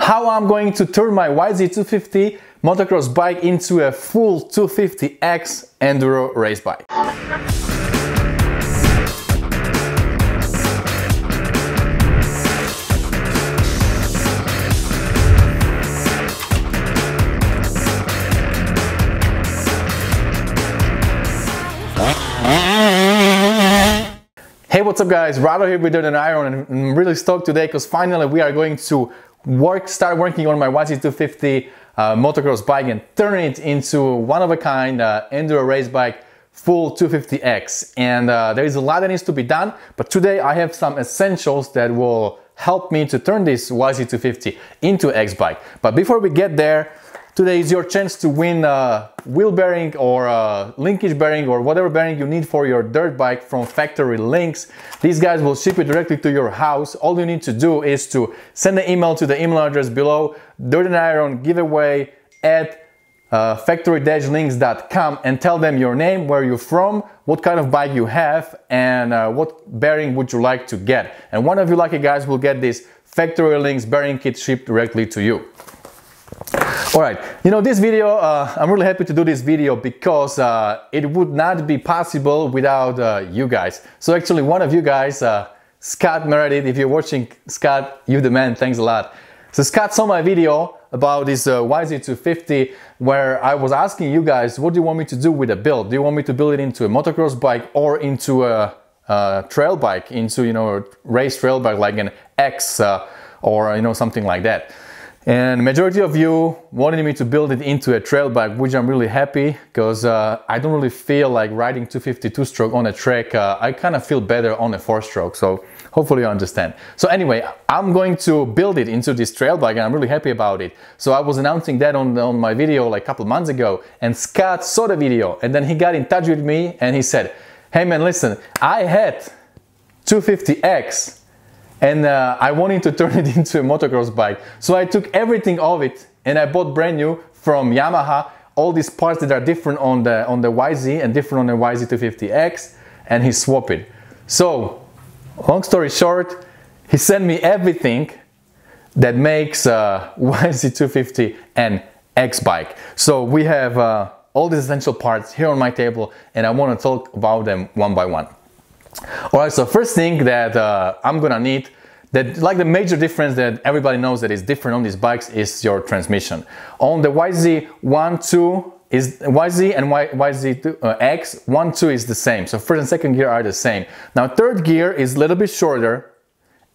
how I'm going to turn my YZ250 motocross bike into a full 250X enduro race bike. Hey, what's up guys, Rado here with Dirt and Iron, and I'm really stoked today because finally we are going to start working on my YZ250 motocross bike and turn it into one-of-a-kind enduro race bike, full 250X. And there is a lot that needs to be done, but today I have some essentials that will help me to turn this YZ250 into X bike. But before we get there, today is your chance to win a wheel bearing or a linkage bearing or whatever bearing you need for your dirt bike from Factory Links. These guys will ship it directly to your house. All you need to do is to send an email to the email address below, Dirt and Iron giveaway at factory-links.com, and tell them your name, where you're from, what kind of bike you have, and what bearing would you like to get. And one of you lucky guys will get this Factory Links bearing kit shipped directly to you. Alright, you know, this video, I'm really happy to do this video because it would not be possible without you guys. So actually one of you guys, Scott Meredith, if you're watching, Scott, you're the man, thanks a lot. So Scott saw my video about this YZ250 where I was asking you guys, what do you want me to do with the build? Do you want me to build it into a motocross bike or into a trail bike, into, you know, a race trail bike like an X or, you know, something like that? And the majority of you wanted me to build it into a trail bike, which I'm really happy because I don't really feel like riding 250 two-stroke on a track. I kind of feel better on a four-stroke, so hopefully you understand. So anyway, I'm going to build it into this trail bike and I'm really happy about it. So I was announcing that on my video like a couple months ago, and Scott saw the video and then he got in touch with me and he said, hey man, listen, I had 250X and I wanted to turn it into a motocross bike. So I took everything of it and I bought brand new from Yamaha, all these parts that are different on the YZ and different on the YZ250X, and he swapped it. So, long story short, he sent me everything that makes YZ250 an X bike. So we have all the essential parts here on my table and I want to talk about them one by one. Alright, so first thing that I'm gonna need, that like the major difference that everybody knows that is different on these bikes, is your transmission. On the YZ1, is YZ and YZ2X, 1, 2 is the same. So first and second gear are the same. Now third gear is a little bit shorter,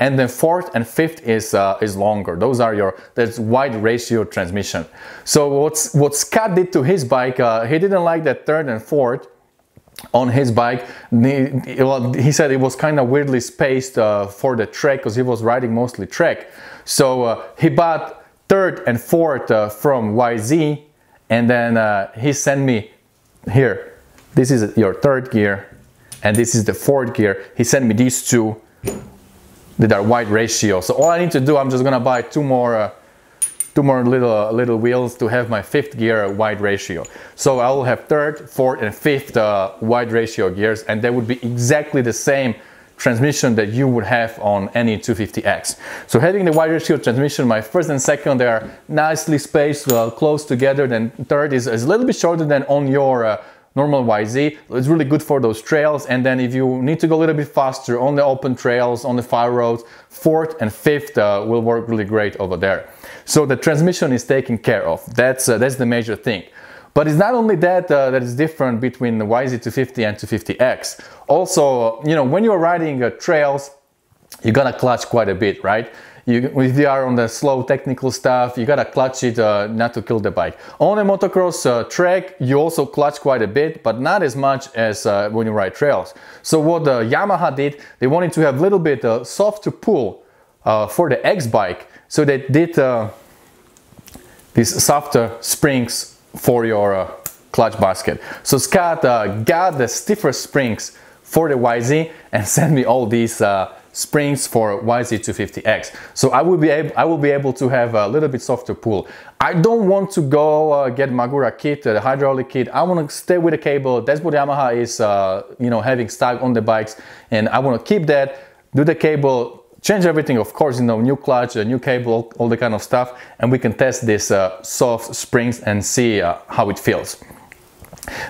and then fourth and fifth is longer. Those are that's wide ratio transmission. So what Scott did to his bike, he didn't like that third and fourth on his bike. He said it was kind of weirdly spaced for the track because he was riding mostly track. So he bought third and fourth from YZ, and then he sent me here, this is your third gear and this is the fourth gear. He sent me these two that are wide ratio. So all I need to do, I'm just gonna buy two more little wheels to have my fifth gear wide ratio. So I will have third, fourth and fifth wide ratio gears, and they would be exactly the same transmission that you would have on any 250X. So having the wide ratio transmission, my first and second, they are nicely spaced, close together. Then third is a little bit shorter than on your normal YZ. It's really good for those trails, and then if you need to go a little bit faster on the open trails, on the fire roads, fourth and fifth will work really great over there. So the transmission is taken care of. That's the major thing. But it's not only that that is different between the YZ250 and 250X. Also, you know, when you're riding trails, you're gonna clutch quite a bit, right? If you are on the slow technical stuff, you gotta clutch it not to kill the bike. On a motocross track, you also clutch quite a bit, but not as much as when you ride trails. So what Yamaha did, they wanted to have a little bit softer pull for the X bike. So they did these softer springs for your clutch basket. So Scott got the stiffer springs for the YZ and sent me all these springs for YZ250X. So I will be able to have a little bit softer pull. I don't want to go get Magura kit, the hydraulic kit. I want to stay with the cable. That's what Yamaha is, you know, having stock on the bikes, and I want to keep that. Do the cable change everything, of course, you know, new clutch, a new cable, all the kind of stuff, and we can test this soft springs and see how it feels.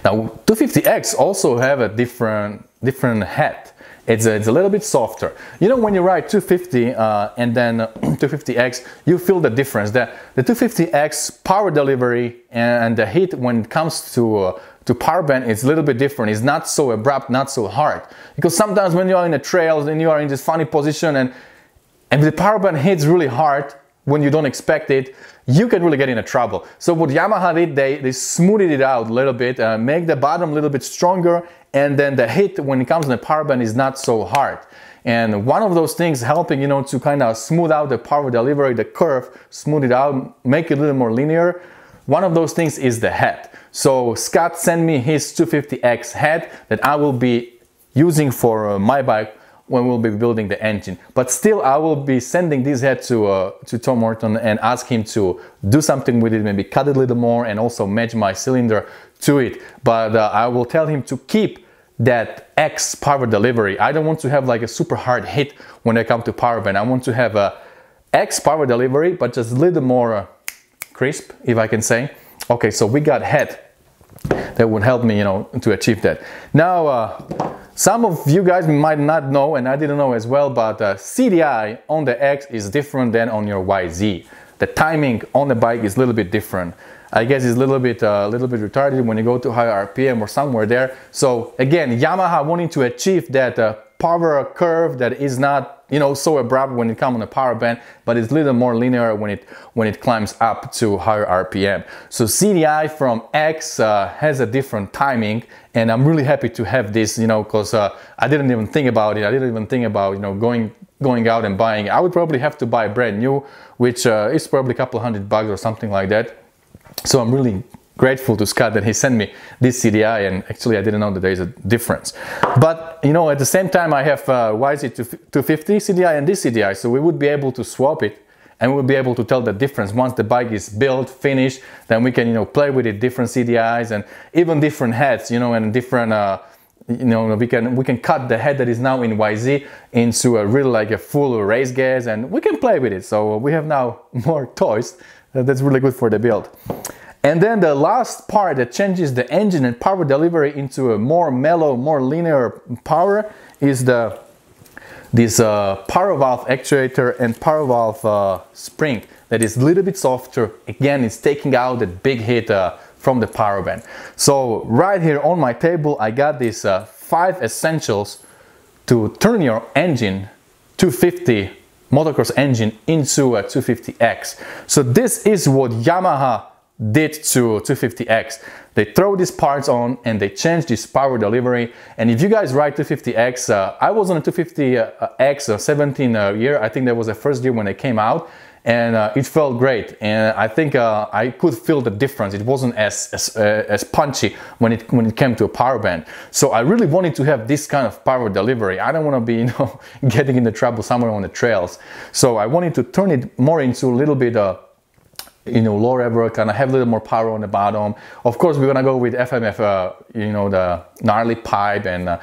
Now 250X also have a different head. It's a little bit softer. You know, when you ride 250 and then 250X, you feel the difference. The 250X power delivery and the hit when it comes to power band is a little bit different. It's not so abrupt, not so hard. Because sometimes when you are in the trails and you are in this funny position and the power band hits really hard when you don't expect it, you can really get into trouble. So what Yamaha did, they smoothed it out a little bit, make the bottom a little bit stronger, and then the hit when it comes to the power band is not so hard. And one of those things helping, you know, to kind of smooth out the power delivery, the curve, smooth it out, make it a little more linear. One of those things is the head. So Scott sent me his 250X head that I will be using for my bike when we'll be building the engine. But still, I will be sending this head to Tom Morton and ask him to do something with it, maybe cut it a little more and also match my cylinder to it. But I will tell him to keep that X power delivery. I don't want to have like a super hard hit when I come to power band. I want to have a X power delivery, but just a little more crisp, if I can say. Okay, so we got head. That would help me, you know, to achieve that. Now, some of you guys might not know, and I didn't know as well, but CDI on the X is different than on your YZ. The timing on the bike is a little bit different. I guess it's a little bit retarded when you go to higher RPM or somewhere there. So again, Yamaha wanting to achieve that power curve that is not, you know, so abrupt when it comes on the power band, but it's a little more linear when it climbs up to higher RPM. So CDI from X has a different timing, and I'm really happy to have this, you know, because I didn't even think about it. I didn't even think about, you know, going out and buying it. I would probably have to buy brand new, which is probably a couple $100 or something like that. So I'm really grateful to Scott that he sent me this CDI, and actually I didn't know that there is a difference. But you know, at the same time I have YZ250 CDI and this CDI, so we would be able to swap it and we'll be able to tell the difference once the bike is built, finished. Then we can, you know, play with it, different CDIs and even different heads, you know, and different you know, we can cut the head that is now in YZ into a really like a full race gas, and we can play with it. So we have now more toys. That's really good for the build. And then the last part that changes the engine and power delivery into a more mellow, more linear power is this power valve actuator and power valve spring that is a little bit softer. Again, it's taking out the big hit from the power band. So right here on my table, I got these 5 essentials to turn your engine 250 motocross engine into a 250X. So this is what Yamaha did to 250X. They throw these parts on and they change this power delivery. And if you guys ride 250X, I was on a 250X 17 year. I think that was the first year when they came out, and it felt great. And I think I could feel the difference. It wasn't as punchy when it came to a power band. So I really wanted to have this kind of power delivery. I don't want to be, you know, getting into trouble somewhere on the trails. So I wanted to turn it more into a little bit you know, low rev, kind of have a little more power on the bottom. Of course, we're gonna go with FMF, you know, the gnarly pipe, and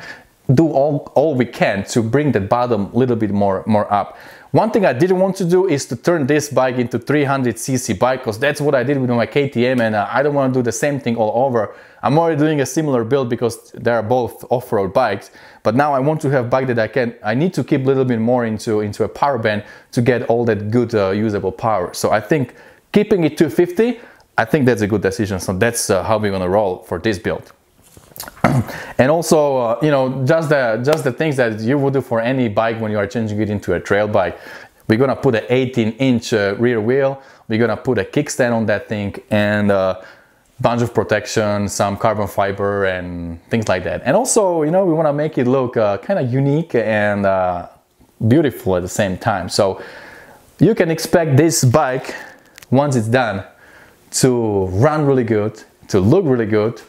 do all we can to bring the bottom a little bit more up. One thing I didn't want to do is to turn this bike into 300cc bike, because that's what I did with my KTM, and I don't want to do the same thing all over. I'm already doing a similar build because they are both off-road bikes, but now I want to have a bike that I need to keep a little bit more into a power band to get all that good usable power. So I think keeping it 250, I think that's a good decision. So that's how we're gonna roll for this build. And also, you know, just the things that you would do for any bike when you are changing it into a trail bike. We're gonna put an 18-inch rear wheel. We're gonna put a kickstand on that thing, and bunch of protection, some carbon fiber and things like that. And also, you know, we wanna make it look kind of unique and beautiful at the same time. So you can expect this bike, once it's done, to run really good, to look really good,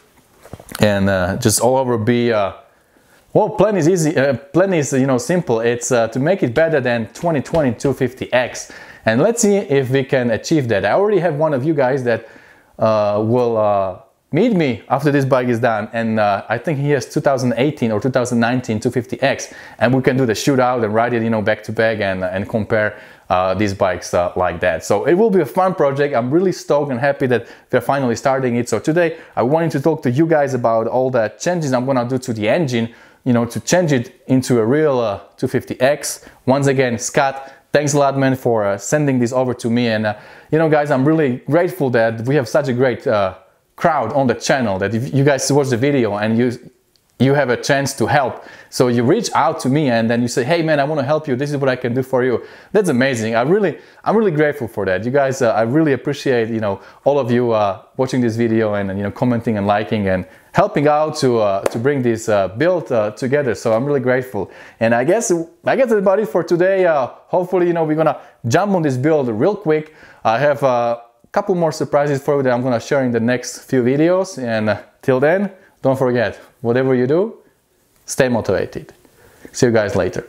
and just all over be well, plan is easy, plan is, you know, simple. It's to make it better than 2020 250X, and let's see if we can achieve that. I already have one of you guys that will meet me after this bike is done, and I think he has 2018 or 2019 250X, and we can do the shootout and ride it, you know, back to back and compare these bikes like that. So it will be a fun project. I'm really stoked and happy that we're finally starting it. So today I wanted to talk to you guys about all the changes I'm gonna do to the engine, you know, to change it into a real 250X. Once again, Scott, thanks a lot, man, for sending this over to me. And you know, guys, I'm really grateful that we have such a great crowd on the channel, that if you guys watch the video and you have a chance to help. So you reach out to me and then you say, hey man, I want to help you, this is what I can do for you. That's amazing. I'm really grateful for that. You guys, I really appreciate, you know, all of you watching this video and you know, commenting and liking and helping out to bring this build together. So I'm really grateful. And I guess that's about it for today. Hopefully, you know, we're gonna jump on this build real quick. I have a couple more surprises for you that I'm gonna share in the next few videos. And till then, don't forget, whatever you do, stay motivated. See you guys later.